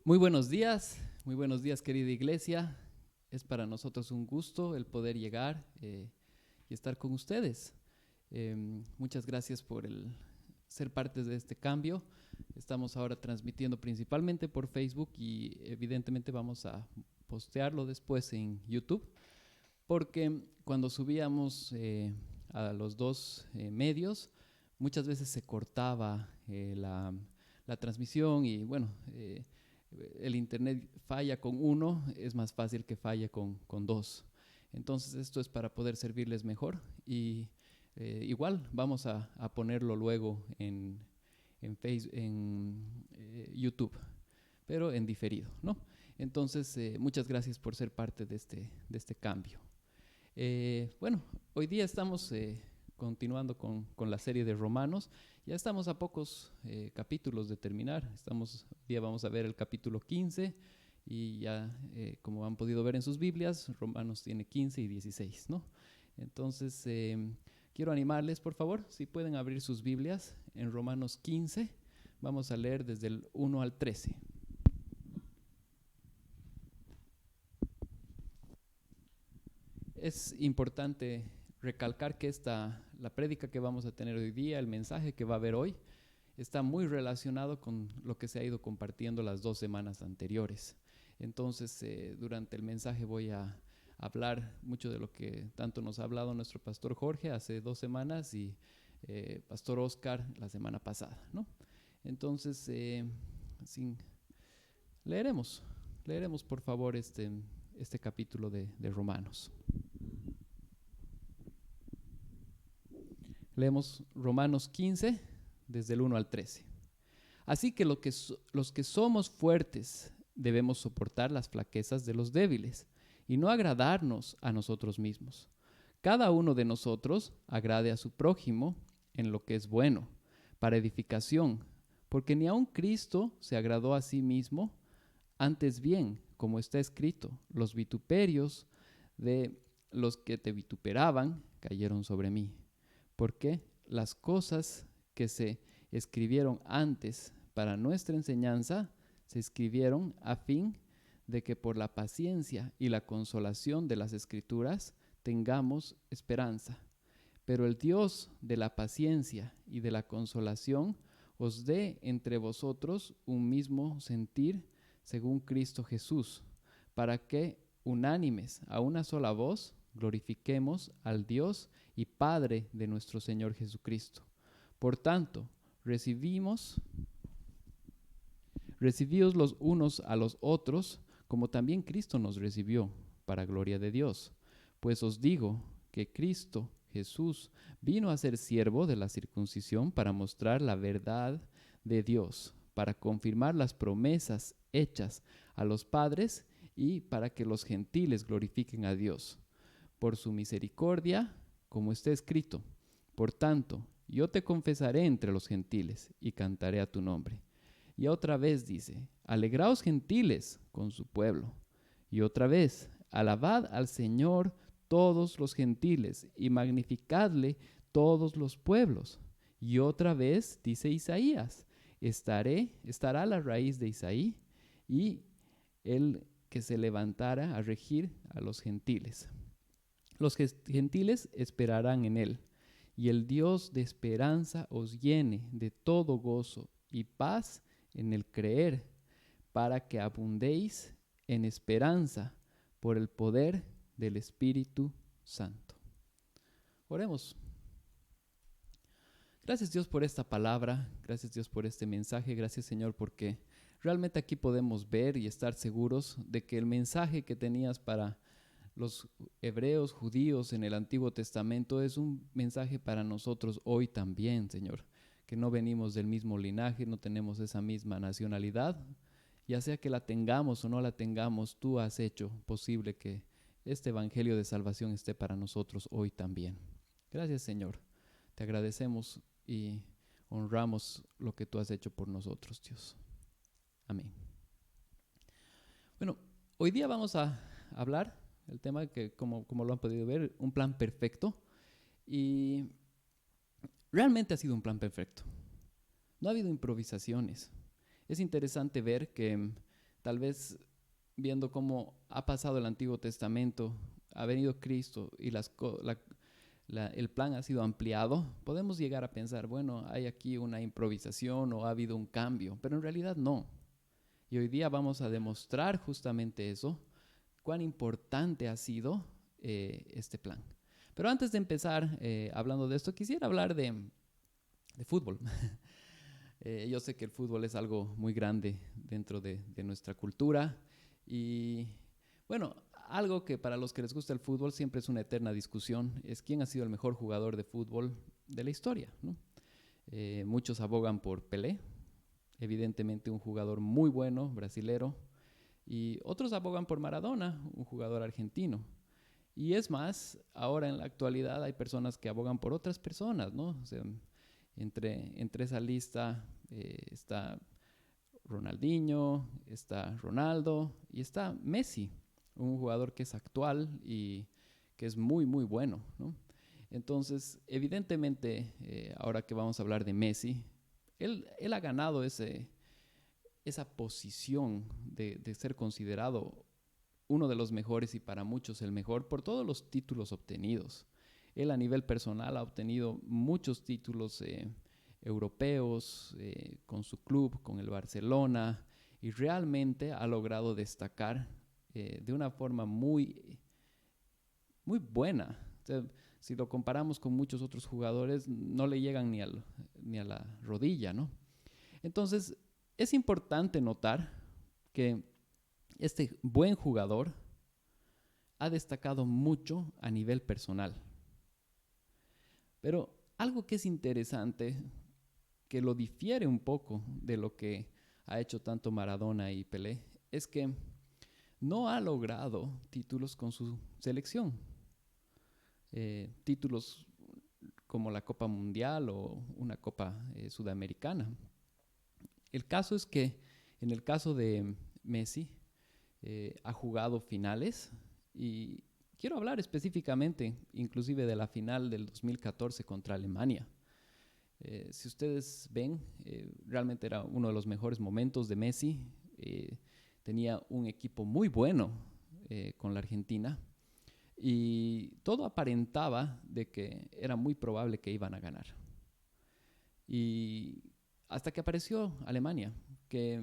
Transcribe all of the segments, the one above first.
Muy buenos días querida iglesia. Es para nosotros un gusto el poder llegar y estar con ustedes. Muchas gracias por ser parte de este cambio. Estamos ahora transmitiendo principalmente por Facebook y evidentemente vamos a postearlo después en YouTube, porque cuando subíamos a los dos medios, muchas veces se cortaba la transmisión y bueno, el internet falla con uno, es más fácil que falle con dos. Entonces esto es para poder servirles mejor y igual vamos a ponerlo luego en YouTube, pero en diferido, ¿no? Entonces, muchas gracias por ser parte de este cambio. Bueno, hoy día estamos continuando con la serie de Romanos. Ya estamos a pocos capítulos de terminar. Hoy día vamos a ver el capítulo 15 y ya, como han podido ver en sus Biblias, Romanos tiene 15 y 16, ¿no? Entonces, quiero animarles, por favor, si pueden abrir sus Biblias en Romanos 15. Vamos a leer desde el 1 al 13. Es importante recalcar que la prédica que vamos a tener hoy día, el mensaje que va a haber hoy, está muy relacionado con lo que se ha ido compartiendo las 2 semanas anteriores. Entonces, durante el mensaje voy a hablar mucho de lo que tanto nos ha hablado nuestro pastor Jorge hace 2 semanas y pastor Oscar la semana pasada, ¿no? Entonces, leeremos, por favor este capítulo de Romanos. Leemos Romanos 15, desde el 1 al 13. Así que los que somos fuertes debemos soportar las flaquezas de los débiles y no agradarnos a nosotros mismos. Cada uno de nosotros agrade a su prójimo en lo que es bueno, para edificación, porque ni aun Cristo se agradó a sí mismo. Antes bien, como está escrito, los vituperios de los que te vituperaban cayeron sobre mí. Porque las cosas que se escribieron antes para nuestra enseñanza se escribieron a fin de que por la paciencia y la consolación de las Escrituras tengamos esperanza. Pero el Dios de la paciencia y de la consolación os dé entre vosotros un mismo sentir según Cristo Jesús, para que, unánimes a una sola voz, glorifiquemos al Dios y Padre de nuestro Señor Jesucristo. Por tanto, recibíos los unos a los otros, como también Cristo nos recibió, para gloria de Dios. Pues os digo que Cristo Jesús vino a ser siervo de la circuncisión para mostrar la verdad de Dios, para confirmar las promesas hechas a los padres y para que los gentiles glorifiquen a Dios. Por su misericordia, como está escrito, por tanto, yo te confesaré entre los gentiles y cantaré a tu nombre. Y otra vez dice, alegraos gentiles con su pueblo. Y otra vez, alabad al Señor todos los gentiles y magnificadle todos los pueblos. Y otra vez dice Isaías, estará la raíz de Isaí y el que se levantara a regir a los gentiles. Los gentiles esperarán en él, y el Dios de esperanza os llene de todo gozo y paz en el creer, para que abundéis en esperanza por el poder del Espíritu Santo. Oremos. Gracias Dios por esta palabra, gracias Dios por este mensaje, gracias Señor porque realmente aquí podemos ver y estar seguros de que el mensaje que tenías para los hebreos, judíos en el Antiguo Testamento es un mensaje para nosotros hoy también, Señor, que no venimos del mismo linaje, no tenemos esa misma nacionalidad, ya sea que la tengamos o no la tengamos, tú has hecho posible que este evangelio de salvación esté para nosotros hoy también. Gracias, Señor, te agradecemos y honramos lo que tú has hecho por nosotros, Dios. Amén. Bueno, hoy día vamos a hablar el tema que, como lo han podido ver, un plan perfecto. Y realmente ha sido un plan perfecto. No ha habido improvisaciones. Es interesante ver que tal vez viendo cómo ha pasado el Antiguo Testamento, ha venido Cristo y el plan ha sido ampliado, podemos llegar a pensar, bueno, hay aquí una improvisación o ha habido un cambio, pero en realidad no. Y hoy día vamos a demostrar justamente eso, cuán importante ha sido este plan. Pero antes de empezar hablando de esto, quisiera hablar de fútbol. Yo sé que el fútbol es algo muy grande dentro de nuestra cultura y bueno, algo que para los que les gusta el fútbol siempre es una eterna discusión, es quién ha sido el mejor jugador de fútbol de la historia, ¿no? Muchos abogan por Pelé, evidentemente un jugador muy bueno, brasilero, y otros abogan por Maradona, un jugador argentino. Y es más, ahora en la actualidad hay personas que abogan por otras personas, ¿no? O sea, entre esa lista está Ronaldinho, está Ronaldo y está Messi, un jugador que es actual y que es muy, muy bueno, ¿no? Entonces, evidentemente, ahora que vamos a hablar de Messi, él ha ganado esa posición de ser considerado uno de los mejores y para muchos el mejor por todos los títulos obtenidos. Él a nivel personal ha obtenido muchos títulos europeos con su club, con el Barcelona, y realmente ha logrado destacar de una forma muy, muy buena. O sea, si lo comparamos con muchos otros jugadores, no le llegan ni a la rodilla, ¿no? Entonces, es importante notar que este buen jugador ha destacado mucho a nivel personal. Pero algo que es interesante, que lo difiere un poco de lo que ha hecho tanto Maradona y Pelé, es que no ha logrado títulos con su selección. Títulos como la Copa Mundial o una Copa Sudamericana. El caso es que en el caso de Messi, ha jugado finales y quiero hablar específicamente inclusive de la final del 2014 contra Alemania. Si ustedes ven, realmente era uno de los mejores momentos de Messi. Tenía un equipo muy bueno con la Argentina y todo aparentaba de que era muy probable que iban a ganar. Y hasta que apareció Alemania, que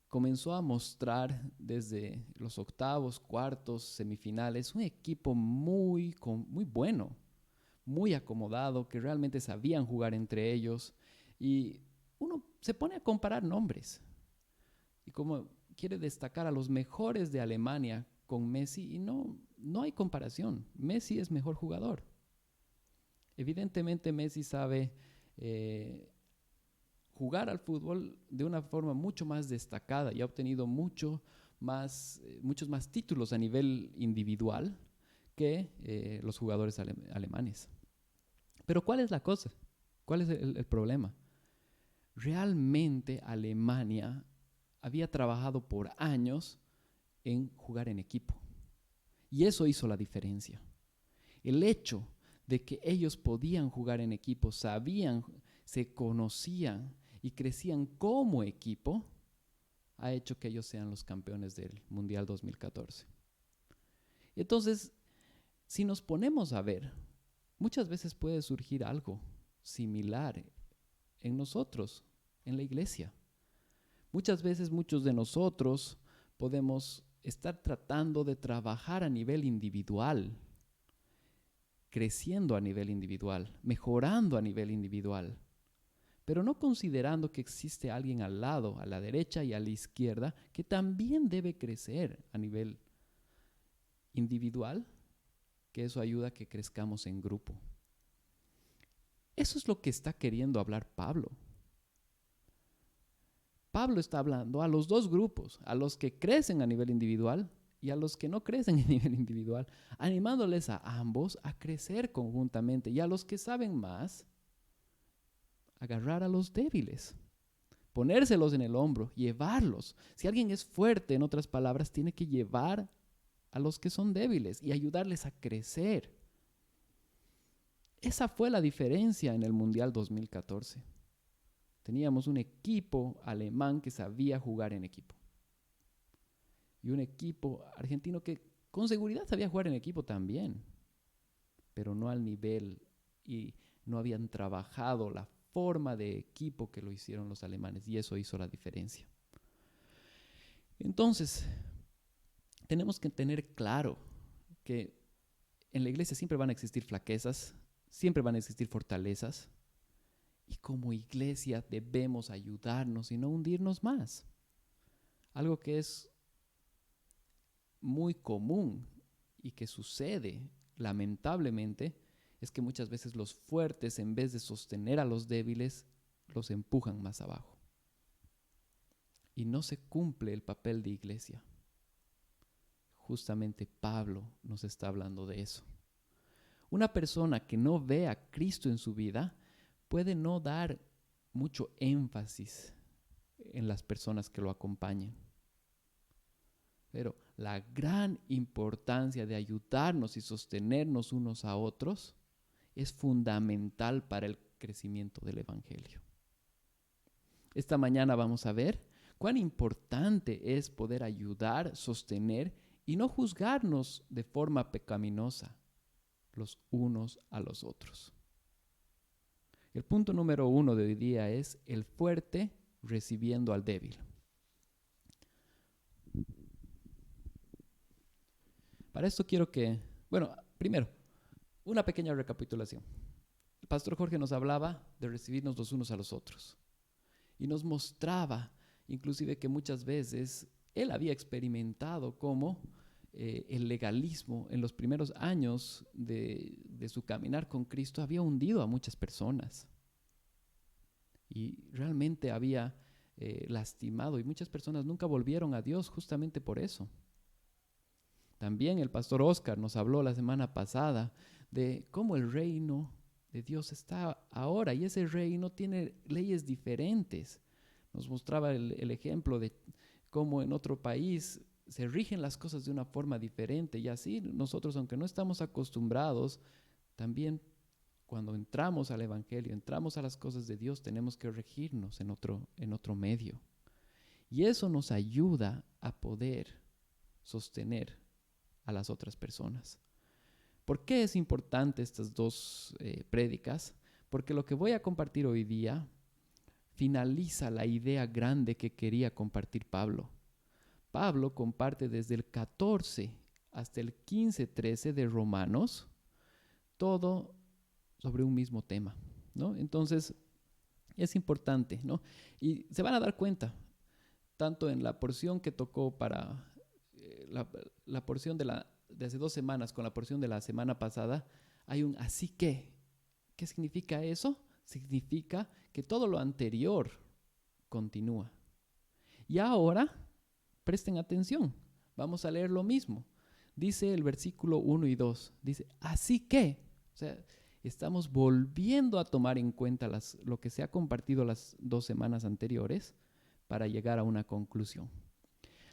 comenzó a mostrar desde los octavos, cuartos, semifinales, un equipo muy bueno, muy acomodado, que realmente sabían jugar entre ellos. Y uno se pone a comparar nombres. Y como quiere destacar a los mejores de Alemania con Messi, y no hay comparación. Messi es mejor jugador. Evidentemente Messi sabe jugar al fútbol de una forma mucho más destacada y ha obtenido muchos más títulos a nivel individual que los jugadores alemanes. Pero ¿cuál es la cosa? ¿Cuál es el problema? Realmente Alemania había trabajado por años en jugar en equipo. Y eso hizo la diferencia. El hecho de que ellos podían jugar en equipo, sabían, se conocían y crecían como equipo, ha hecho que ellos sean los campeones del Mundial 2014. Entonces, si nos ponemos a ver, muchas veces puede surgir algo similar en nosotros, en la iglesia. Muchas veces muchos de nosotros podemos estar tratando de trabajar a nivel individual, creciendo a nivel individual, mejorando a nivel individual, pero no considerando que existe alguien al lado, a la derecha y a la izquierda, que también debe crecer a nivel individual, que eso ayuda a que crezcamos en grupo. Eso es lo que está queriendo hablar Pablo. Pablo está hablando a los dos grupos, a los que crecen a nivel individual y a los que no crecen a nivel individual, animándoles a ambos a crecer conjuntamente y a los que saben más, agarrar a los débiles, ponérselos en el hombro, llevarlos. Si alguien es fuerte, en otras palabras, tiene que llevar a los que son débiles y ayudarles a crecer. Esa fue la diferencia en el Mundial 2014. Teníamos un equipo alemán que sabía jugar en equipo. y un equipo argentino que con seguridad sabía jugar en equipo también, pero no al nivel y no habían trabajado la forma de equipo que lo hicieron los alemanes, y eso hizo la diferencia. Entonces, tenemos que tener claro que en la iglesia siempre van a existir flaquezas, siempre van a existir fortalezas, y como iglesia debemos ayudarnos y no hundirnos más. Algo que es muy común y que sucede lamentablemente es que muchas veces los fuertes, en vez de sostener a los débiles, los empujan más abajo. Y no se cumple el papel de iglesia. Justamente Pablo nos está hablando de eso. Una persona que no ve a Cristo en su vida puede no dar mucho énfasis en las personas que lo acompañan. Pero la gran importancia de ayudarnos y sostenernos unos a otros es fundamental para el crecimiento del Evangelio. Esta mañana vamos a ver cuán importante es poder ayudar, sostener y no juzgarnos de forma pecaminosa los unos a los otros. El punto número 1 de hoy día es el fuerte recibiendo al débil. Para esto quiero primero, una pequeña recapitulación. El pastor Jorge nos hablaba de recibirnos los unos a los otros y nos mostraba inclusive que muchas veces él había experimentado cómo el legalismo en los primeros años de su caminar con Cristo había hundido a muchas personas y realmente había lastimado, y muchas personas nunca volvieron a Dios justamente por eso. También el pastor Oscar nos habló la semana pasada de cómo el reino de Dios está ahora, y ese reino tiene leyes diferentes. Nos mostraba el ejemplo de cómo en otro país se rigen las cosas de una forma diferente, y así nosotros, aunque no estamos acostumbrados, también cuando entramos al Evangelio, entramos a las cosas de Dios, tenemos que regirnos en otro medio. Y eso nos ayuda a poder sostener a las otras personas. ¿Por qué es importante estas dos prédicas? Porque lo que voy a compartir hoy día finaliza la idea grande que quería compartir Pablo. Pablo comparte desde el 14 hasta el 15-13 de Romanos, todo sobre un mismo tema, ¿no? Entonces, es importante, ¿no? Y se van a dar cuenta, tanto en la porción que tocó para la porción de hace 2 semanas con la porción de la semana pasada, hay un así que. ¿Qué significa eso? Significa que todo lo anterior continúa. Y ahora, presten atención, vamos a leer lo mismo. Dice el versículo 1 y 2, dice, así que, o sea, estamos volviendo a tomar en cuenta lo que se ha compartido las 2 semanas anteriores para llegar a una conclusión.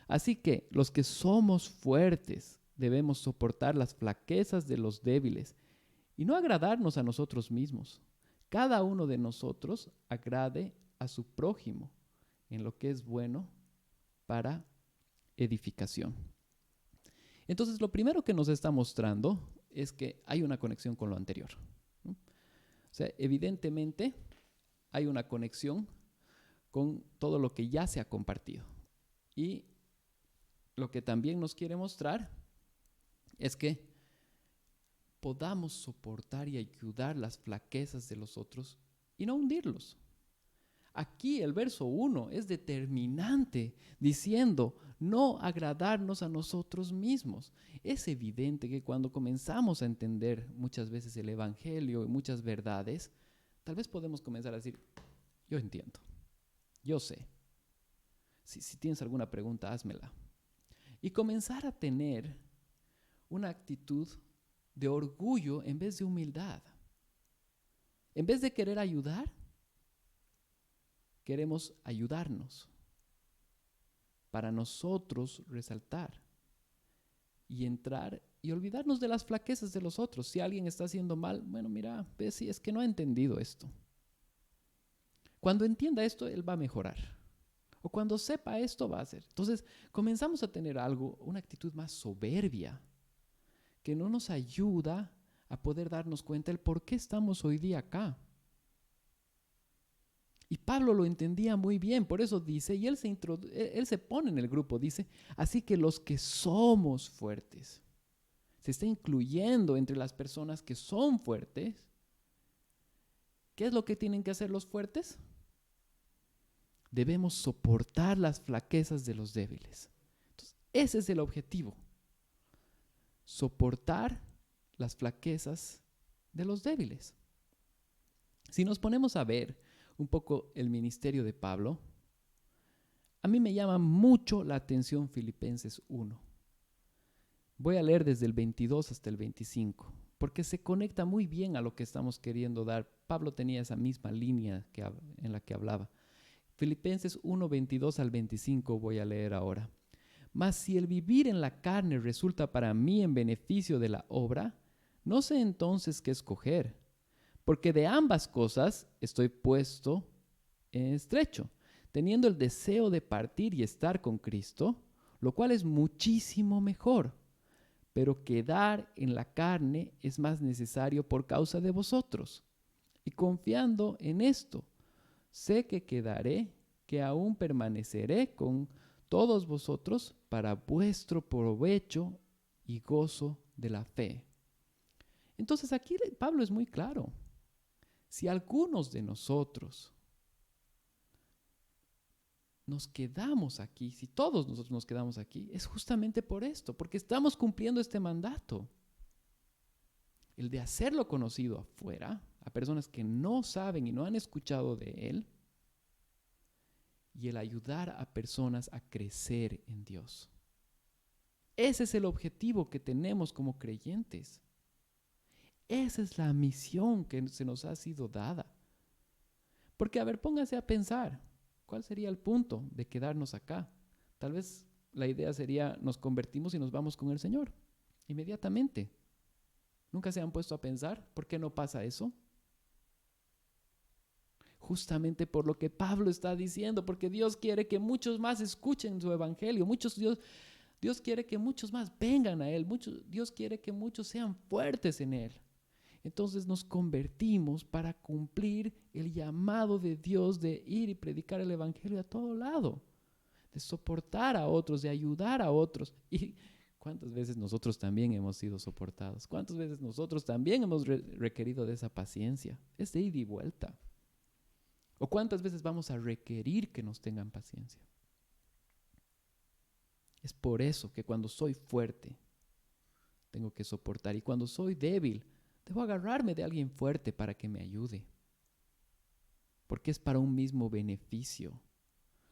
Así que los que somos fuertes debemos soportar las flaquezas de los débiles y no agradarnos a nosotros mismos. Cada uno de nosotros agrade a su prójimo en lo que es bueno para edificación. Entonces, lo primero que nos está mostrando es que hay una conexión con lo anterior, ¿no? O sea, evidentemente hay una conexión con todo lo que ya se ha compartido. Y lo que también nos quiere mostrar es que podamos soportar y ayudar las flaquezas de los otros y no hundirlos. Aquí el verso 1 es determinante, diciendo no agradarnos a nosotros mismos. Es evidente que cuando comenzamos a entender muchas veces el Evangelio y muchas verdades, tal vez podemos comenzar a decir, yo entiendo, yo sé. Si tienes alguna pregunta, házmela. Y comenzar a tener una actitud de orgullo en vez de humildad. En vez de querer ayudar, queremos ayudarnos para nosotros resaltar y entrar y olvidarnos de las flaquezas de los otros. Si alguien está haciendo mal, bueno, mira, ves, si es que no ha entendido esto. Cuando entienda esto, él va a mejorar. O cuando sepa esto va a hacer. Entonces comenzamos a tener una actitud más soberbia, que no nos ayuda a poder darnos cuenta el por qué estamos hoy día acá. Y Pablo lo entendía muy bien, por eso dice, y él se pone en el grupo, dice, así que los que somos fuertes, se está incluyendo entre las personas que son fuertes. ¿Qué es lo que tienen que hacer los fuertes? Debemos soportar las flaquezas de los débiles. Entonces, ese es el objetivo. Soportar las flaquezas de los débiles. Si nos ponemos a ver un poco el ministerio de Pablo, a mí me llama mucho la atención Filipenses 1. Voy a leer desde el 22 hasta el 25, porque se conecta muy bien a lo que estamos queriendo dar. Pablo tenía esa misma línea en la que hablaba. Filipenses 1, 22 al 25 voy a leer ahora. Mas si el vivir en la carne resulta para mí en beneficio de la obra, no sé entonces qué escoger, porque de ambas cosas estoy puesto en estrecho, teniendo el deseo de partir y estar con Cristo, lo cual es muchísimo mejor, pero quedar en la carne es más necesario por causa de vosotros. Y confiando en esto, sé que quedaré, que aún permaneceré con todos vosotros para vuestro provecho y gozo de la fe. Entonces aquí Pablo es muy claro. Si algunos de nosotros nos quedamos aquí, si todos nosotros nos quedamos aquí, es justamente por esto, porque estamos cumpliendo este mandato. El de hacerlo conocido afuera, a personas que no saben y no han escuchado de él, y el ayudar a personas a crecer en Dios. Ese es el objetivo que tenemos como creyentes. Esa es la misión que se nos ha sido dada. Porque, a ver, póngase a pensar, ¿cuál sería el punto de quedarnos acá? Tal vez la idea sería, nos convertimos y nos vamos con el Señor, inmediatamente. ¿Nunca se han puesto a pensar por qué no pasa eso? Justamente por lo que Pablo está diciendo, porque Dios quiere que muchos más escuchen su evangelio, Dios quiere que muchos más vengan a Él, Dios quiere que muchos sean fuertes en Él. Entonces nos convertimos para cumplir el llamado de Dios de ir y predicar el evangelio a todo lado, de soportar a otros, de ayudar a otros. Y ¿cuántas veces nosotros también hemos sido soportados? ¿Cuántas veces nosotros también hemos requerido de esa paciencia? Es de ida y vuelta. ¿O cuántas veces vamos a requerir que nos tengan paciencia? Es por eso que cuando soy fuerte, tengo que soportar. Y cuando soy débil, debo agarrarme de alguien fuerte para que me ayude. Porque es para un mismo beneficio.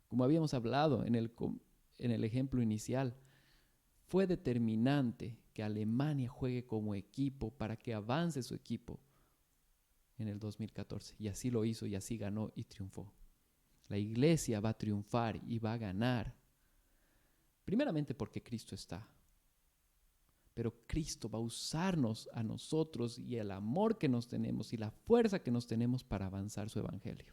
Como habíamos hablado en el ejemplo inicial, fue determinante que Alemania juegue como equipo para que avance su equipo en el 2014. Y así lo hizo y así ganó y triunfó. La iglesia va a triunfar y va a ganar. Primeramente porque Cristo está. Pero Cristo va a usarnos a nosotros y el amor que nos tenemos y la fuerza que nos tenemos para avanzar su evangelio.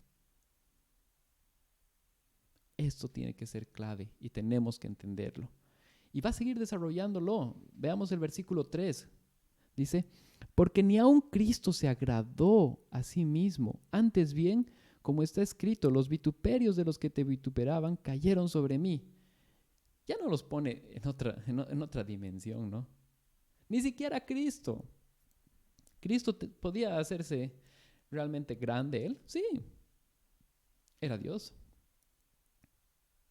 Esto tiene que ser clave y tenemos que entenderlo. Y va a seguir desarrollándolo. Veamos el versículo 3. Dice, porque ni aun Cristo se agradó a sí mismo. Antes bien, como está escrito, los vituperios de los que te vituperaban cayeron sobre mí. Ya no los pone en otra dimensión, ¿no? Ni siquiera Cristo. Cristo podía hacerse realmente grande él. Sí, era Dios.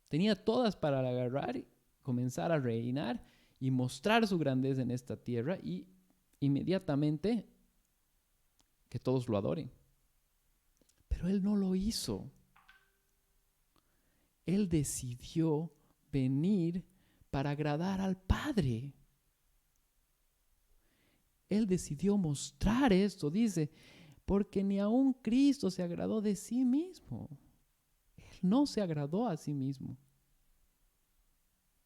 Tenía todas para agarrar y comenzar a reinar y mostrar su grandeza en esta tierra y inmediatamente que todos lo adoren. Pero él no lo hizo. Él decidió venir para agradar al Padre. Él decidió mostrar esto, dice, porque ni aun Cristo se agradó de sí mismo. Él no se agradó a sí mismo,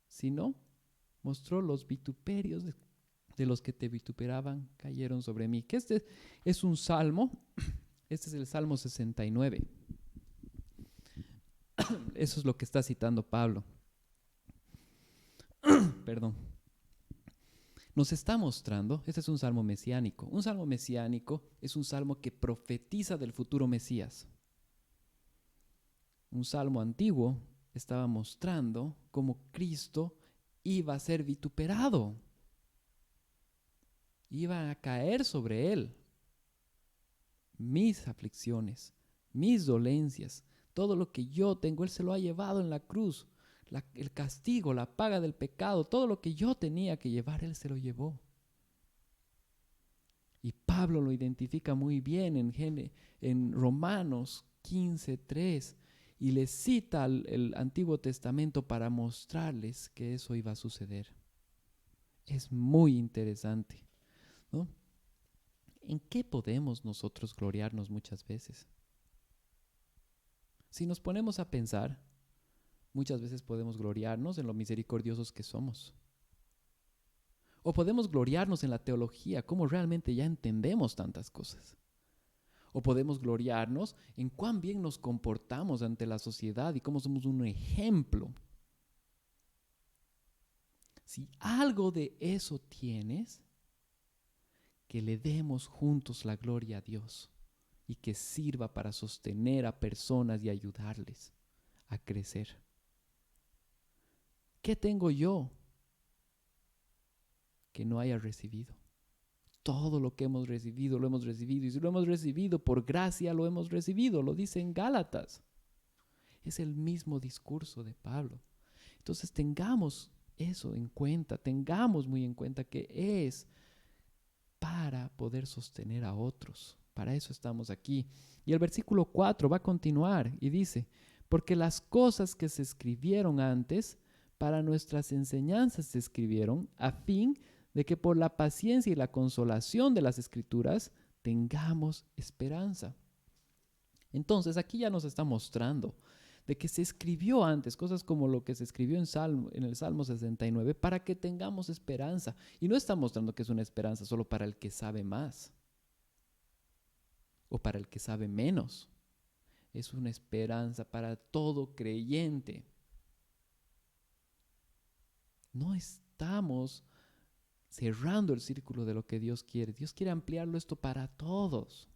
sino mostró los vituperios de los que te vituperaban, cayeron sobre mí. Que este es un salmo, este es el Salmo 69. Eso es lo que está citando Pablo. Perdón. Nos está mostrando, este es un salmo mesiánico. Un salmo mesiánico es un salmo que profetiza del futuro Mesías. Un salmo antiguo estaba mostrando cómo Cristo iba a ser vituperado. Iban a caer sobre él mis aflicciones, mis dolencias, todo lo que yo tengo, él se lo ha llevado en la cruz. El castigo, la paga del pecado, todo lo que yo tenía que llevar, él se lo llevó. Y Pablo lo identifica muy bien en Romanos 15:3 y les cita el Antiguo Testamento para mostrarles que eso iba a suceder. Es muy interesante, ¿no? ¿En qué podemos nosotros gloriarnos muchas veces? Si nos ponemos a pensar, muchas veces podemos gloriarnos en lo misericordiosos que somos. O podemos gloriarnos en la teología, cómo realmente ya entendemos tantas cosas. O podemos gloriarnos en cuán bien nos comportamos ante la sociedad y cómo somos un ejemplo. Si algo de eso tienes, que le demos juntos la gloria a Dios y que sirva para sostener a personas y ayudarles a crecer. ¿Qué tengo yo que no haya recibido? Todo lo que hemos recibido, lo hemos recibido. Y si lo hemos recibido por gracia, lo hemos recibido. Lo dice en Gálatas. Es el mismo discurso de Pablo. Entonces tengamos eso en cuenta. Tengamos muy en cuenta que es para poder sostener a otros. Para eso estamos aquí. Y el versículo 4 va a continuar y dice, porque las cosas que se escribieron antes, para nuestras enseñanzas se escribieron, a fin de que por la paciencia y la consolación de las Escrituras tengamos esperanza. Entonces aquí ya nos está mostrando de que se escribió antes, cosas como lo que se escribió en el Salmo 69, para que tengamos esperanza. Y no está mostrando que es una esperanza solo para el que sabe más o para el que sabe menos. Es una esperanza para todo creyente. No estamos cerrando el círculo de lo que Dios quiere. Dios quiere ampliarlo esto para todos.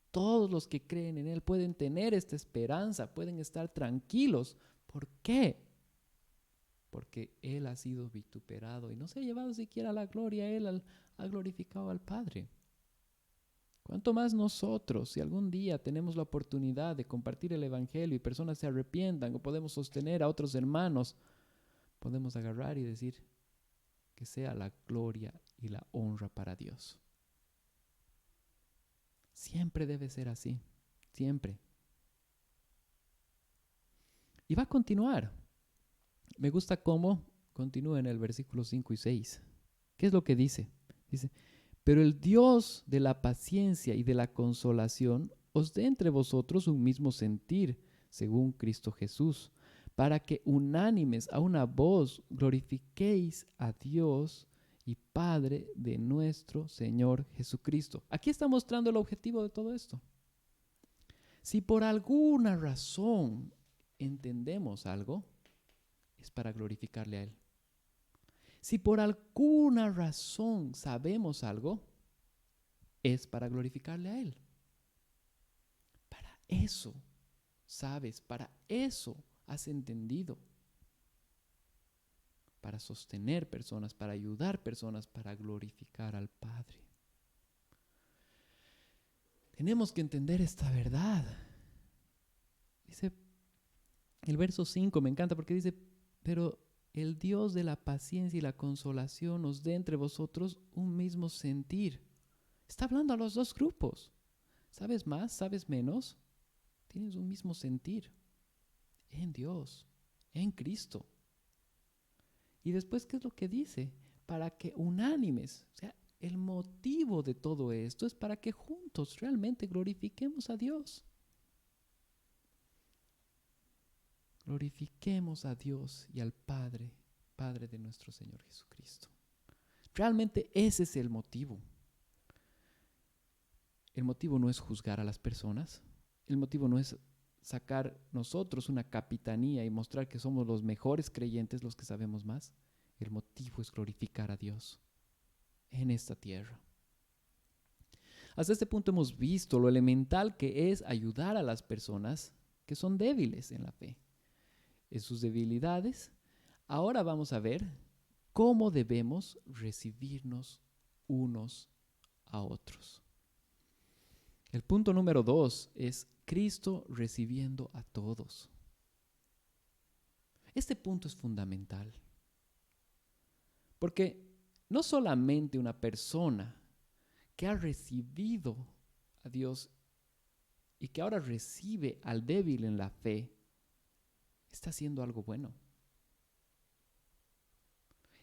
Todos los que creen en Él pueden tener esta esperanza, pueden estar tranquilos. ¿Por qué? Porque Él ha sido vituperado y no se ha llevado siquiera la gloria. Él ha glorificado al Padre. ¿Cuánto más nosotros, si algún día tenemos la oportunidad de compartir el Evangelio y personas se arrepientan o podemos sostener a otros hermanos, podemos agarrar y decir que sea la gloria y la honra para Dios? Siempre debe ser así, siempre. Y va a continuar. Me gusta cómo continúa en el versículo 5 y 6. ¿Qué es lo que dice? Dice, pero el Dios de la paciencia y de la consolación os dé entre vosotros un mismo sentir, según Cristo Jesús, para que unánimes a una voz glorifiquéis a Dios y Padre de nuestro Señor Jesucristo. Aquí está mostrando el objetivo de todo esto. Si por alguna razón entendemos algo, es para glorificarle a Él. Si por alguna razón sabemos algo, es para glorificarle a Él. Para eso sabes, para eso has entendido. Para sostener personas, para ayudar personas, para glorificar al Padre. Tenemos que entender esta verdad. Dice el verso 5, me encanta porque dice, pero el Dios de la paciencia y la consolación os dé entre vosotros un mismo sentir. Está hablando a los dos grupos. ¿Sabes más? ¿Sabes menos? Tienes un mismo sentir en Dios, en Cristo. Y después, ¿qué es lo que dice? Para que unánimes, o sea, el motivo de todo esto es para que juntos realmente glorifiquemos a Dios. Glorifiquemos a Dios y al Padre, Padre de nuestro Señor Jesucristo. Realmente ese es el motivo. El motivo no es juzgar a las personas. El motivo no es sacar nosotros una capitanía y mostrar que somos los mejores creyentes, los que sabemos más. El motivo es glorificar a Dios en esta tierra. Hasta este punto hemos visto lo elemental que es ayudar a las personas que son débiles en la fe, en sus debilidades. Ahora vamos a ver cómo debemos recibirnos unos a otros. El punto número 2 es Cristo recibiendo a todos. Este punto es fundamental, porque no solamente una persona que ha recibido a Dios y que ahora recibe al débil en la fe, está haciendo algo bueno.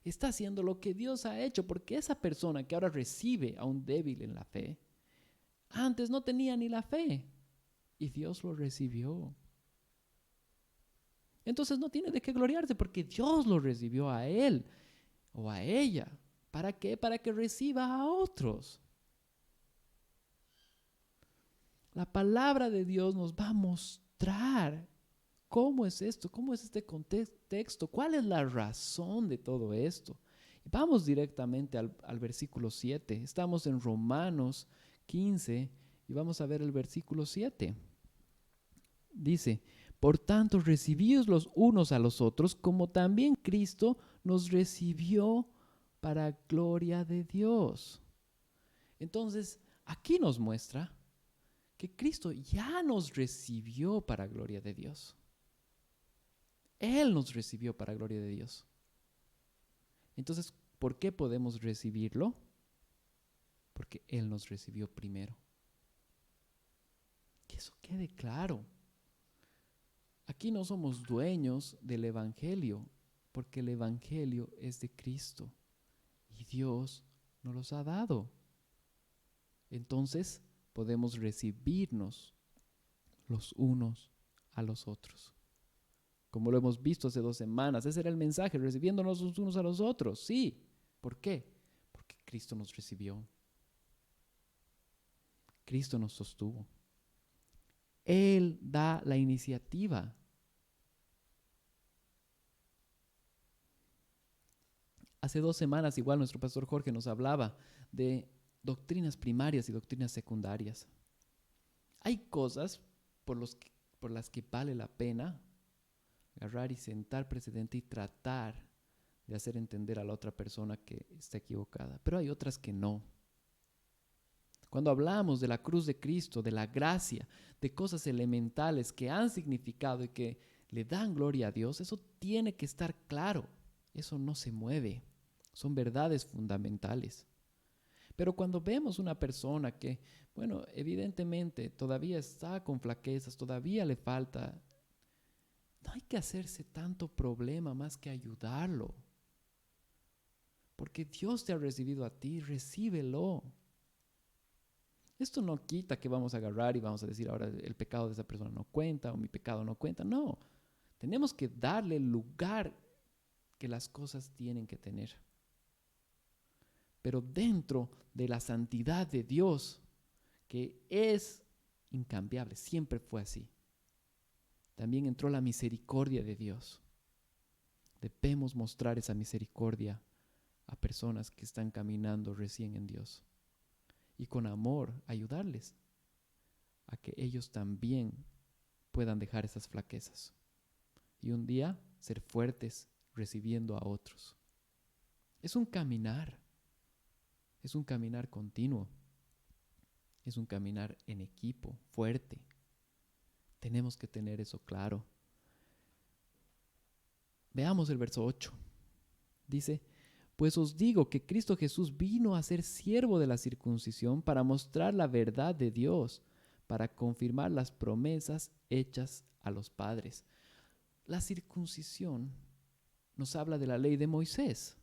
Está haciendo lo que Dios ha hecho, porque esa persona que ahora recibe a un débil en la fe, antes no tenía ni la fe y Dios lo recibió. Entonces no tiene de qué gloriarse, porque Dios lo recibió a él o a ella. ¿Para qué? Para que reciba a otros. La palabra de Dios nos va a mostrar cómo es esto, cómo es este contexto, cuál es la razón de todo esto. Vamos directamente al versículo 7. Estamos en Romanos 15 y vamos a ver el versículo 7. Dice, por tanto, recibíos los unos a los otros, como también Cristo nos recibió para gloria de Dios. Entonces, aquí nos muestra que Cristo ya nos recibió para gloria de Dios. Él nos recibió para gloria de Dios. Entonces, ¿por qué podemos recibirlo? Porque Él nos recibió primero. Que eso quede claro. Aquí no somos dueños del Evangelio, porque el Evangelio es de Cristo y Dios nos los ha dado. Entonces podemos recibirnos los unos a los otros. Como lo hemos visto hace 2 semanas, ese era el mensaje, recibiéndonos los unos a los otros. Sí, ¿por qué? Porque Cristo nos recibió. Cristo nos sostuvo. Él da la iniciativa. Hace 2 semanas igual nuestro pastor Jorge nos hablaba de doctrinas primarias y doctrinas secundarias. Hay cosas por las que vale la pena agarrar y sentar precedente y tratar de hacer entender a la otra persona que está equivocada, pero hay otras que no. Cuando hablamos de la cruz de Cristo, de la gracia, de cosas elementales que han significado y que le dan gloria a Dios, eso tiene que estar claro. Eso no se mueve. Son verdades fundamentales. Pero cuando vemos una persona que, bueno, evidentemente todavía está con flaquezas, todavía le falta, no hay que hacerse tanto problema más que ayudarlo. Porque Dios te ha recibido a ti, recíbelo. Esto no quita que vamos a agarrar y vamos a decir ahora el pecado de esa persona no cuenta o mi pecado no cuenta. No, tenemos que darle el lugar que las cosas tienen que tener. Pero dentro de la santidad de Dios, que es incambiable, siempre fue así, también entró la misericordia de Dios. Debemos mostrar esa misericordia a personas que están caminando recién en Dios. Y con amor ayudarles a que ellos también puedan dejar esas flaquezas. Y un día ser fuertes recibiendo a otros. Es un caminar continuo. Es un caminar en equipo, fuerte. Tenemos que tener eso claro. Veamos el verso 8. Dice, pues os digo que Cristo Jesús vino a ser siervo de la circuncisión para mostrar la verdad de Dios, para confirmar las promesas hechas a los padres. La circuncisión nos habla de la ley de Moisés,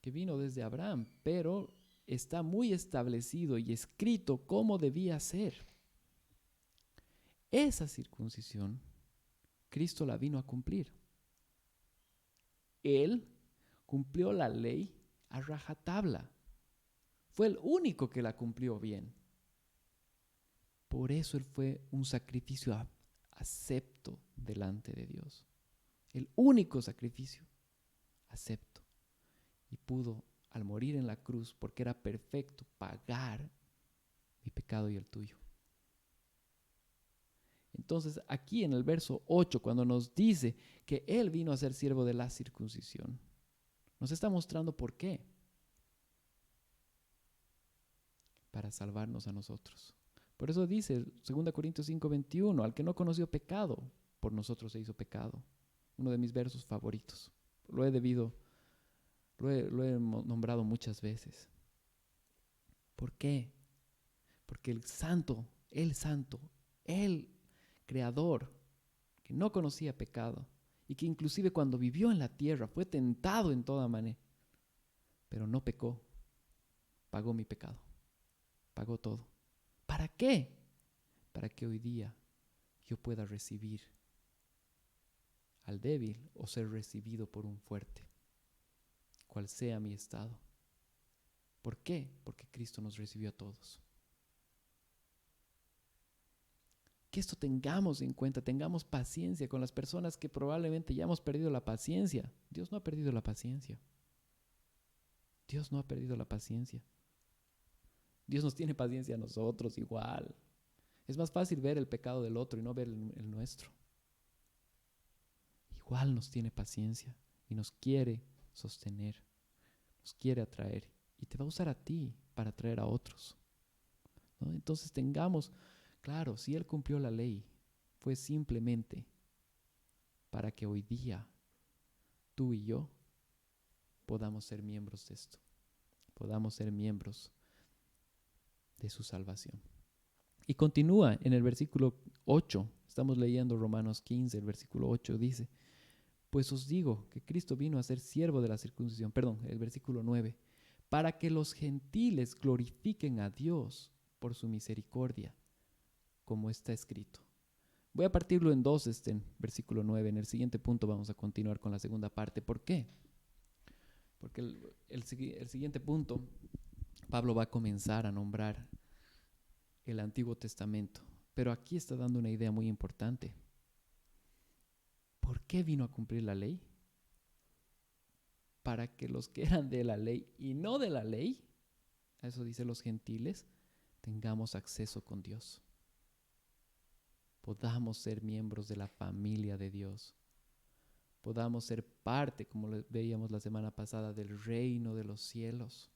que vino desde Abraham, pero está muy establecido y escrito cómo debía ser. Esa circuncisión, Cristo la vino a cumplir. Él cumplió la ley a rajatabla. Fue el único que la cumplió bien. Por eso Él fue un sacrificio acepto delante de Dios. El único sacrificio acepto. Y pudo, al morir en la cruz, porque era perfecto, pagar mi pecado y el tuyo. Entonces, aquí en el verso 8, cuando nos dice que Él vino a ser siervo de la circuncisión, nos está mostrando por qué. Para salvarnos a nosotros. Por eso dice 2 Corintios 5:21, al que no conoció pecado, por nosotros se hizo pecado. Uno de mis versos favoritos. Lo he nombrado muchas veces. ¿Por qué? Porque el santo, el creador, que no conocía pecado y que inclusive cuando vivió en la tierra fue tentado en toda manera, pero no pecó, pagó mi pecado, pagó todo. ¿Para qué? Para que hoy día yo pueda recibir al débil o ser recibido por un fuerte, cual sea mi estado. ¿Por qué? Porque Cristo nos recibió a todos. Que esto tengamos en cuenta, tengamos paciencia con las personas que probablemente ya hemos perdido la paciencia. Dios no ha perdido la paciencia. Dios no ha perdido la paciencia. Dios nos tiene paciencia a nosotros igual. Es más fácil ver el pecado del otro y no ver el nuestro. Igual nos tiene paciencia y nos quiere sostener, nos quiere atraer y te va a usar a ti para atraer a otros, ¿no? Entonces tengamos claro, si Él cumplió la ley, fue simplemente para que hoy día tú y yo podamos ser miembros de esto, podamos ser miembros de su salvación. Y continúa en el versículo 8, estamos leyendo Romanos 15, el versículo 8 dice, pues os digo que Cristo vino a ser siervo de la circuncisión, el versículo 9, para que los gentiles glorifiquen a Dios por su misericordia, como está escrito. Voy a partirlo en dos, versículo 9. En el siguiente punto vamos a continuar con la segunda parte. ¿Por qué? Porque el siguiente punto, Pablo va a comenzar a nombrar el Antiguo Testamento. Pero aquí está dando una idea muy importante. ¿Por qué vino a cumplir la ley? Para que los que eran de la ley y no de la ley, a eso dice los gentiles, tengamos acceso con Dios. Podamos ser miembros de la familia de Dios. Podamos ser parte, como veíamos la semana pasada, del reino de los cielos.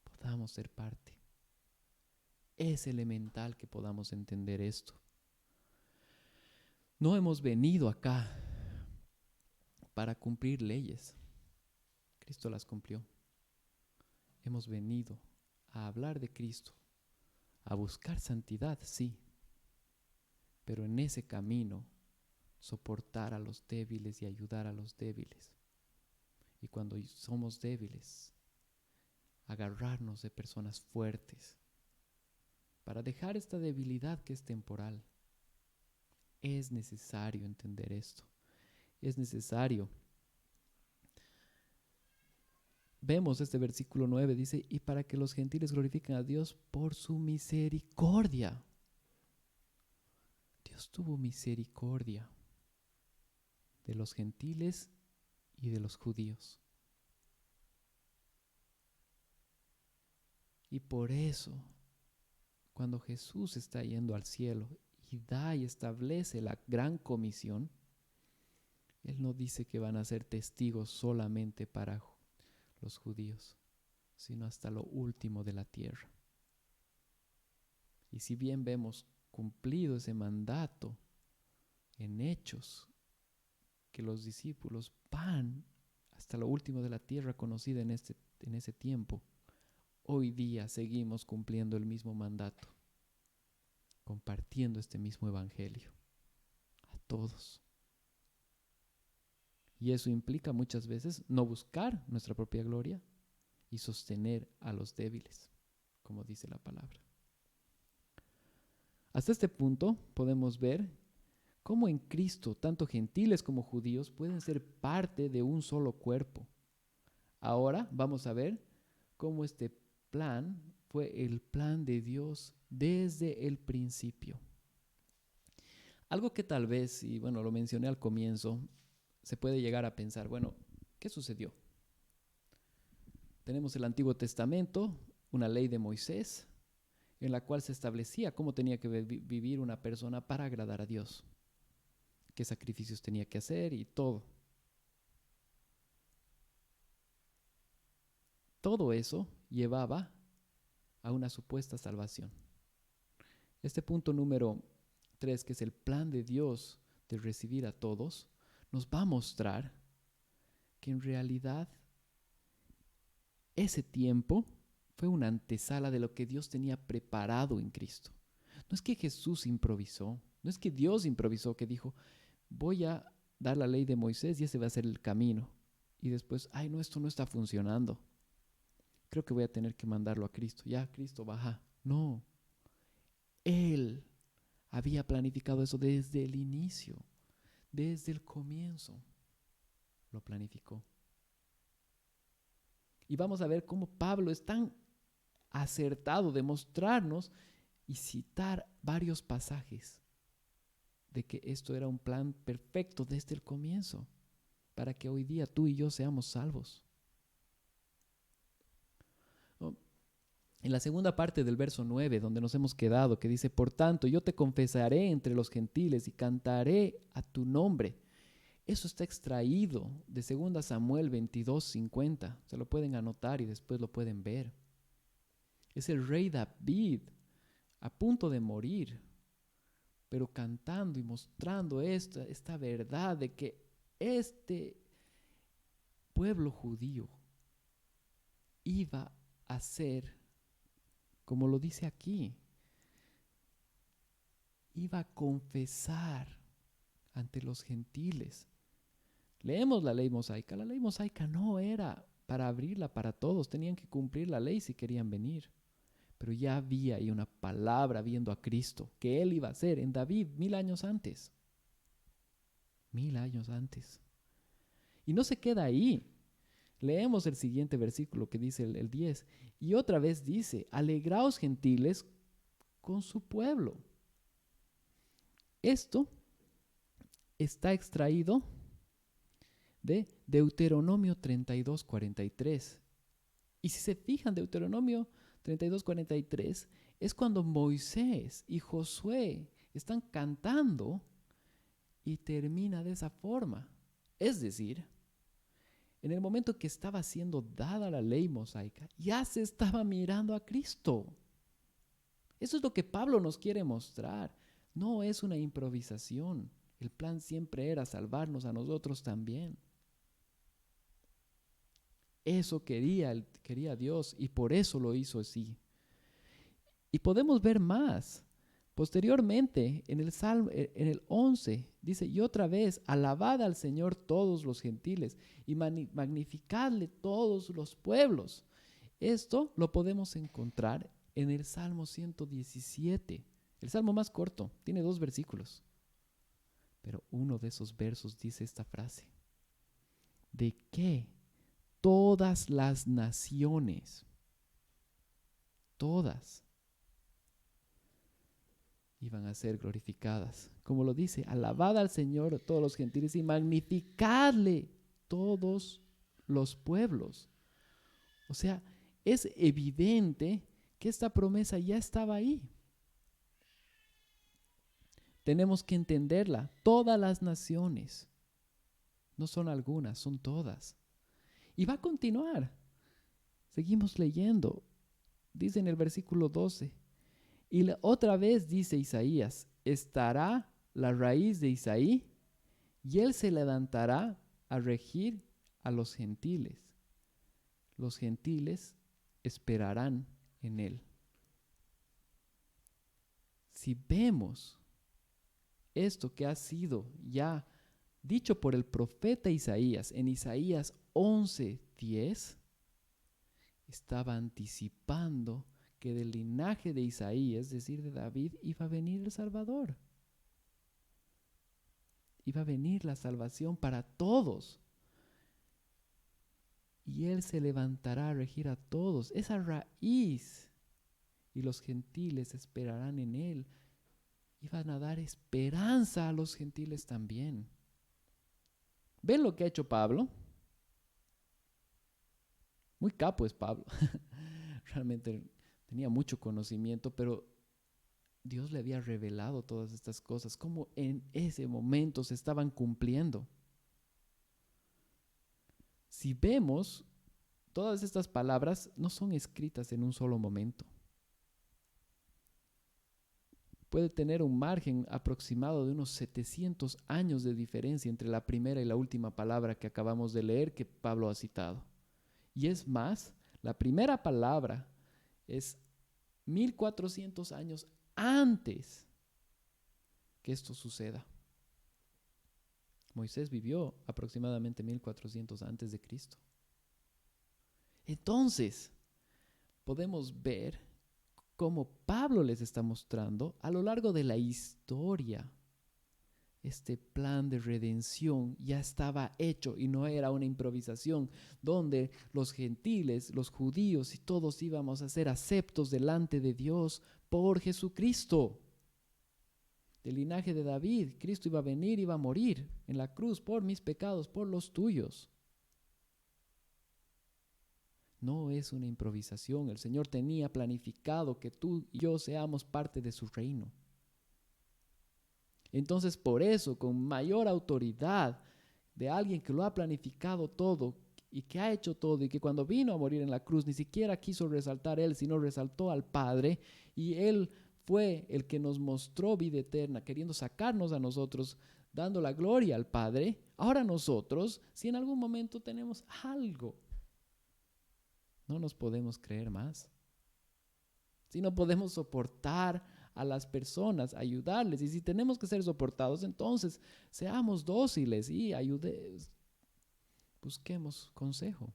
Podamos ser parte. Es elemental que podamos entender esto. No hemos venido acá para cumplir leyes. Cristo las cumplió. Hemos venido a hablar de Cristo, a buscar santidad, sí, pero en ese camino soportar a los débiles y ayudar a los débiles. Y cuando somos débiles, agarrarnos de personas fuertes para dejar esta debilidad que es temporal. Es necesario entender esto. Es necesario. Vemos este versículo 9, dice, y para que los gentiles glorifiquen a Dios por su misericordia. Dios tuvo misericordia de los gentiles y de los judíos. Y por eso, cuando Jesús está yendo al cielo y da y establece la gran comisión, Él no dice que van a ser testigos solamente para los judíos, sino hasta lo último de la tierra. Y si bien vemos cumplido ese mandato en Hechos, que los discípulos van hasta lo último de la tierra conocida en ese tiempo, hoy día seguimos cumpliendo el mismo mandato, compartiendo este mismo evangelio a todos. Y eso implica muchas veces no buscar nuestra propia gloria y sostener a los débiles, como dice la palabra. Hasta este punto podemos ver cómo en Cristo tanto gentiles como judíos pueden ser parte de un solo cuerpo. Ahora vamos a ver cómo este plan fue el plan de Dios desde el principio. Algo que tal vez, y bueno, lo mencioné al comienzo, se puede llegar a pensar, bueno, ¿qué sucedió? Tenemos el Antiguo Testamento, una ley de Moisés, en la cual se establecía cómo tenía que vivir una persona para agradar a Dios, qué sacrificios tenía que hacer y todo. Todo eso llevaba a una supuesta salvación. Este punto número 3, que es el plan de Dios de recibir a todos, nos va a mostrar que en realidad ese tiempo fue una antesala de lo que Dios tenía preparado en Cristo. No es que Jesús improvisó, no es que Dios improvisó, que dijo, voy a dar la ley de Moisés y ese va a ser el camino. Y después, ay, no, esto no está funcionando. Creo que voy a tener que mandarlo a Cristo. Ya, Cristo, baja. No. Él había planificado eso desde el inicio, desde el comienzo. Lo planificó. Y vamos a ver cómo Pablo es tan acertado de mostrarnos y citar varios pasajes de que esto era un plan perfecto desde el comienzo, para que hoy día tú y yo seamos salvos. En la segunda parte del verso 9, donde nos hemos quedado, que dice, por tanto, yo te confesaré entre los gentiles y cantaré a tu nombre. Eso está extraído de 2 Samuel 22:50. Se lo pueden anotar y después lo pueden ver. Es el rey David a punto de morir, pero cantando y mostrando esta verdad de que este pueblo judío iba a ser, como lo dice aquí, iba a confesar ante los gentiles. Leemos la ley mosaica. La ley mosaica no era para abrirla para todos. Tenían que cumplir la ley si querían venir. Pero ya había ahí una palabra viendo a Cristo, que Él iba a hacer en David 1000 años antes. 1000 años antes. Y no se queda ahí. Leemos el siguiente versículo que dice el 10. Y otra vez dice, alegraos gentiles con su pueblo. Esto está extraído de Deuteronomio 32:43. Y si se fijan, Deuteronomio 32:43 es cuando Moisés y Josué están cantando y termina de esa forma. Es decir, en el momento que estaba siendo dada la ley mosaica, ya se estaba mirando a Cristo. Eso es lo que Pablo nos quiere mostrar. No es una improvisación. El plan siempre era salvarnos a nosotros también. Eso quería Dios y por eso lo hizo así. Y podemos ver más. Posteriormente, en el 11, dice, y otra vez, alabad al Señor todos los gentiles y magnificadle todos los pueblos. Esto lo podemos encontrar en el Salmo 117, el salmo más corto, tiene 2 versículos. Pero uno de esos versos dice esta frase, de que todas las naciones, todas, iban a ser glorificadas. Como lo dice, alabad al Señor todos los gentiles y magnificadle todos los pueblos. O sea, es evidente que esta promesa ya estaba ahí. Tenemos que entenderla. Todas las naciones, no son algunas, son todas. Y va a continuar. Seguimos leyendo. Dice en el versículo 12. Y otra vez dice Isaías, estará la raíz de Isaí y él se levantará a regir a los gentiles. Los gentiles esperarán en él. Si vemos esto que ha sido ya dicho por el profeta Isaías en Isaías 11:10, estaba anticipando que del linaje de Isaí, es decir, de David, iba a venir el Salvador. Iba a venir la salvación para todos. Y Él se levantará a regir a todos. Esa raíz y los gentiles esperarán en él. Iban a dar esperanza a los gentiles también. ¿Ven lo que ha hecho Pablo? Muy capo es Pablo. Realmente tenía mucho conocimiento, pero Dios le había revelado todas estas cosas, como en ese momento se estaban cumpliendo. Si vemos, todas estas palabras no son escritas en un solo momento. Puede tener un margen aproximado de unos 700 años de diferencia entre la primera y la última palabra que acabamos de leer que Pablo ha citado. Y es más, la primera palabra es 1400 años antes que esto suceda. Moisés vivió aproximadamente 1400 antes de Cristo. Entonces, podemos ver cómo Pablo les está mostrando a lo largo de la historia. Este plan de redención ya estaba hecho y no era una improvisación donde los gentiles, los judíos y todos íbamos a ser aceptos delante de Dios por Jesucristo. Del linaje de David, Cristo iba a venir, iba a morir en la cruz por mis pecados, por los tuyos. No es una improvisación. El Señor tenía planificado que tú y yo seamos parte de su reino. Entonces, por eso, con mayor autoridad de alguien que lo ha planificado todo y que ha hecho todo y que cuando vino a morir en la cruz ni siquiera quiso resaltar él, sino resaltó al Padre, y él fue el que nos mostró vida eterna, queriendo sacarnos a nosotros, dando la gloria al Padre. Ahora nosotros, si en algún momento tenemos algo, no nos podemos creer más. Si no podemos soportar a las personas, ayudarles, y si tenemos que ser soportados, entonces seamos dóciles y busquemos consejo.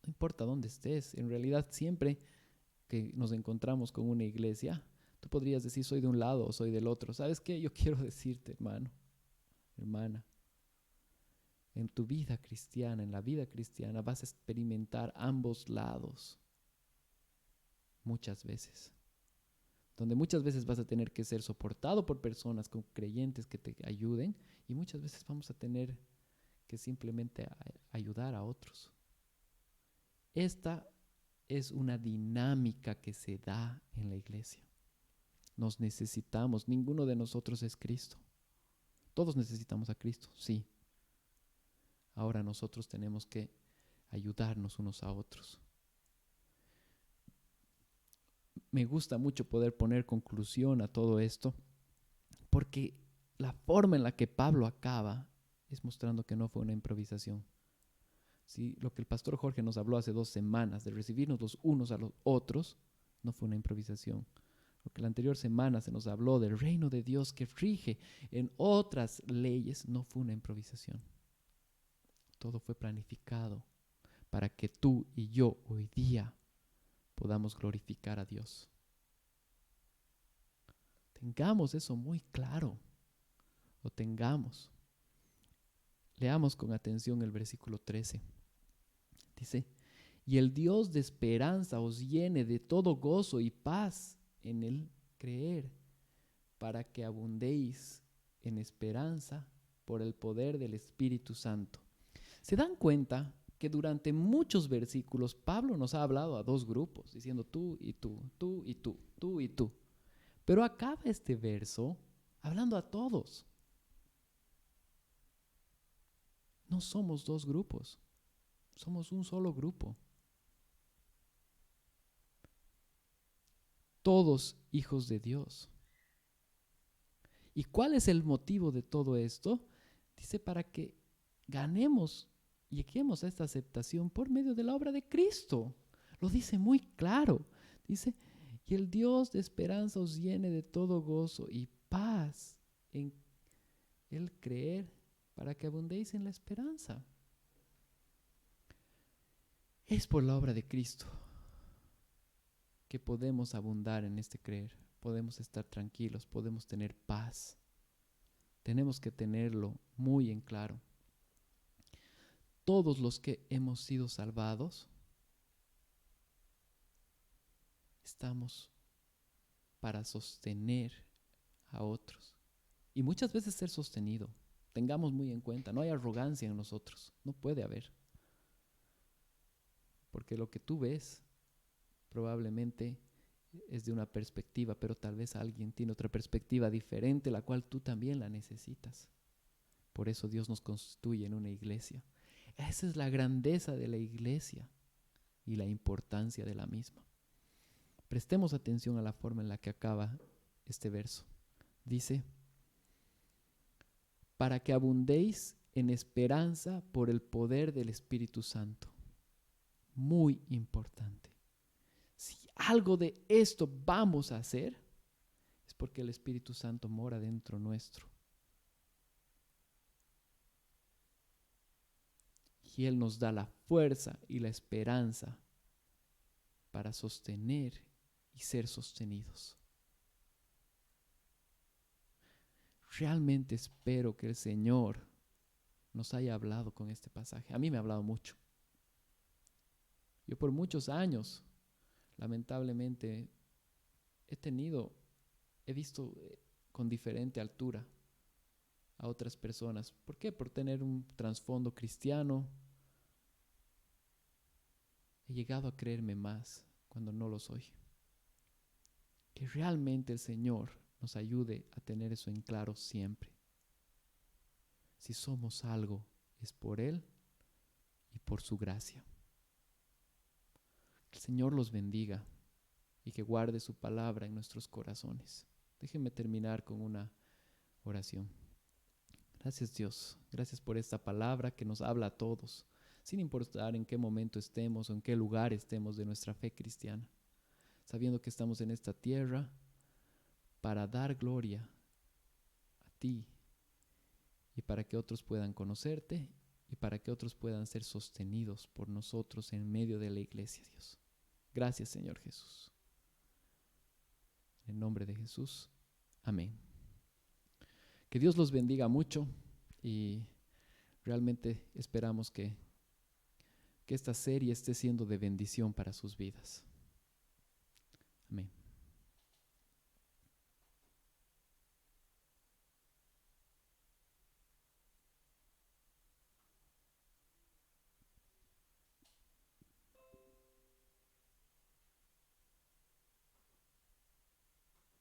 No importa dónde estés, en realidad siempre que nos encontramos con una iglesia, tú podrías decir soy de un lado o soy del otro. ¿Sabes qué? Yo quiero decirte, hermano, hermana, en tu vida cristiana, en la vida cristiana, vas a experimentar ambos lados muchas veces. Donde muchas veces vas a tener que ser soportado por personas con creyentes que te ayuden, y muchas veces vamos a tener que simplemente ayudar a otros. Esta es una dinámica que se da en la iglesia. Nos necesitamos, ninguno de nosotros es Cristo. Todos necesitamos a Cristo, sí. Ahora nosotros tenemos que ayudarnos unos a otros. Me gusta mucho poder poner conclusión a todo esto, porque la forma en la que Pablo acaba es mostrando que no fue una improvisación. ¿Sí? Lo que el pastor Jorge nos habló hace 2 semanas, de recibirnos los unos a los otros, no fue una improvisación. Lo que la anterior semana se nos habló del reino de Dios que rige en otras leyes, no fue una improvisación. Todo fue planificado para que tú y yo hoy día podamos glorificar a Dios. Tengamos eso muy claro. Lo tengamos. Leamos con atención el versículo 13. Dice, y el Dios de esperanza os llene de todo gozo y paz en el creer, para que abundéis en esperanza por el poder del Espíritu Santo. ¿Se dan cuenta que durante muchos versículos Pablo nos ha hablado a 2 grupos, diciendo tú y tú, tú y tú, tú y tú? Pero acaba este verso hablando a todos. No somos 2 grupos, somos un solo grupo. Todos hijos de Dios. ¿Y cuál es el motivo de todo esto? Dice, para que ganemos, lleguemos a esta aceptación por medio de la obra de Cristo. Lo dice muy claro. Dice, y el Dios de esperanza os llene de todo gozo y paz en el creer, para que abundéis en la esperanza. Es por la obra de Cristo que podemos abundar en este creer, podemos estar tranquilos, podemos tener paz. Tenemos que tenerlo muy en claro. Todos los que hemos sido salvados estamos para sostener a otros. Y muchas veces ser sostenido. Tengamos muy en cuenta, no hay arrogancia en nosotros, no puede haber. Porque lo que tú ves probablemente es de una perspectiva, pero tal vez alguien tiene otra perspectiva diferente, la cual tú también la necesitas. Por eso Dios nos constituye en una iglesia. Esa es la grandeza de la iglesia y la importancia de la misma. Prestemos atención a la forma en la que acaba este verso. Dice, para que abundéis en esperanza por el poder del Espíritu Santo. Muy importante. Si algo de esto vamos a hacer, es porque el Espíritu Santo mora dentro nuestro. Y Él nos da la fuerza y la esperanza para sostener y ser sostenidos. Realmente espero que el Señor nos haya hablado con este pasaje. A mí me ha hablado mucho. Yo por muchos años, lamentablemente, he visto con diferente altura a otras personas. ¿Por qué? Por tener un trasfondo cristiano. He llegado a creerme más cuando no lo soy. Que realmente el Señor nos ayude a tener eso en claro siempre. Si somos algo, es por Él y por su gracia. Que el Señor los bendiga y que guarde su palabra en nuestros corazones. Déjenme terminar con una oración. Gracias Dios, gracias por esta palabra que nos habla a todos, sin importar en qué momento estemos o en qué lugar estemos de nuestra fe cristiana, sabiendo que estamos en esta tierra para dar gloria a ti y para que otros puedan conocerte y para que otros puedan ser sostenidos por nosotros en medio de la iglesia, Dios. Gracias, Señor Jesús. En nombre de Jesús, amén. Que Dios los bendiga mucho y realmente esperamos que esta serie esté siendo de bendición para sus vidas. Amén.